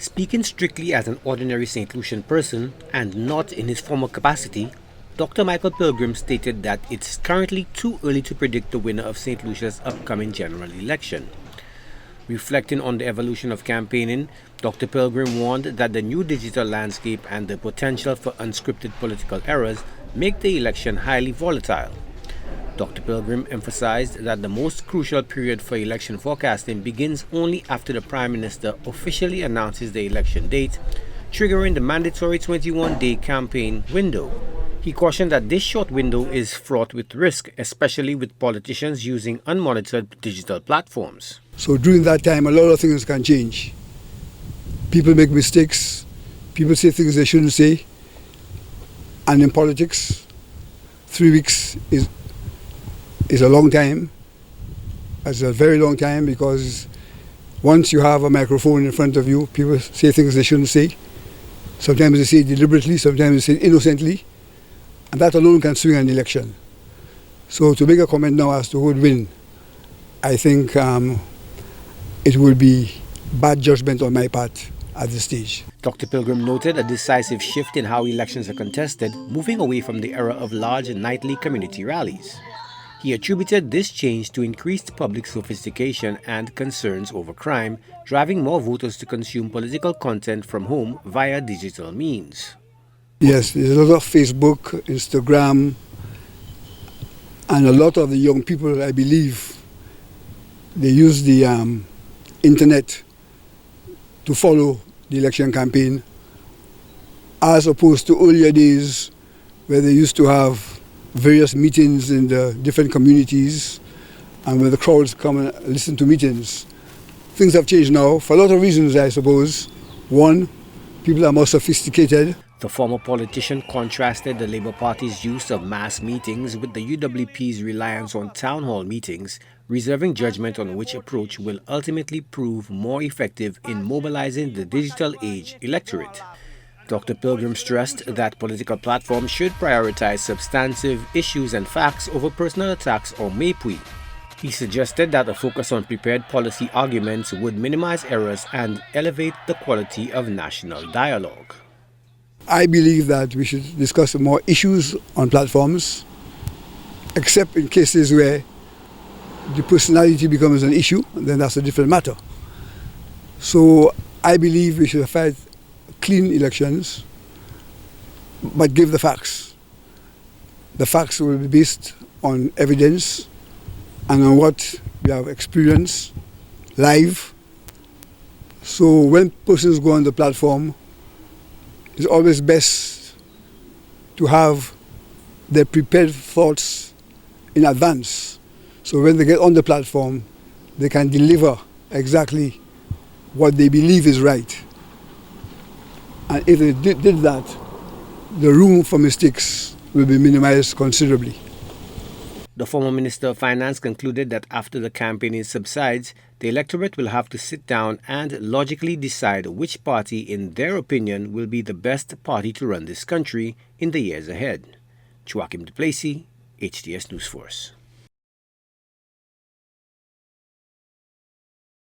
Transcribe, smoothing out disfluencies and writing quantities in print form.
Speaking strictly as an ordinary St. Lucian person and not in his former capacity, Dr. Michael Pilgrim stated that it's currently too early to predict the winner of St. Lucia's upcoming general election. Reflecting on the evolution of campaigning, Dr. Pilgrim warned that the new digital landscape and the potential for unscripted political errors make the election highly volatile. Dr. Pilgrim emphasized that the most crucial period for election forecasting begins only after the Prime Minister officially announces the election date, triggering the mandatory 21-day campaign window. He cautioned that this short window is fraught with risk, especially with politicians using unmonitored digital platforms. So during that time, a lot of things can change. People make mistakes, people say things they shouldn't say, and in politics, 3 weeks is a long time. It's a very long time because once you have a microphone in front of you, people say things they shouldn't say. Sometimes they say it deliberately, sometimes they say it innocently, and that alone can swing an election. So to make a comment now as to who would win, I think it will be bad judgment on my part at this stage. Dr. Pilgrim noted a decisive shift in how elections are contested, moving away from the era of large nightly community rallies. He attributed this change to increased public sophistication and concerns over crime, driving more voters to consume political content from home via digital means. Yes, there's a lot of Facebook, Instagram, and a lot of the young people, I believe, they use the internet to follow the election campaign, as opposed to earlier days where they used to have various meetings in the different communities and where the crowds come and listen to meetings. Things have changed now for a lot of reasons, I suppose. One, people are more sophisticated. The former politician contrasted the Labour Party's use of mass meetings with the UWP's reliance on town hall meetings, reserving judgment on which approach will ultimately prove more effective in mobilizing the digital age electorate. Dr. Pilgrim stressed that political platforms should prioritize substantive issues and facts over personal attacks or mépris. He suggested that a focus on prepared policy arguments would minimize errors and elevate the quality of national dialogue. I believe that we should discuss more issues on platforms, except in cases where the personality becomes an issue, then that's a different matter. So I believe we should have clean elections, but give the facts. The facts will be based on evidence and on what we have experienced live. So when persons go on the platform, it's always best to have their prepared thoughts in advance. So when they get on the platform, they can deliver exactly what they believe is right. And if they did that, the room for mistakes will be minimized considerably. The former Minister of Finance concluded that after the campaigning subsides, the electorate will have to sit down and logically decide which party, in their opinion, will be the best party to run this country in the years ahead. Joachim Du Plessis, HTS News Force.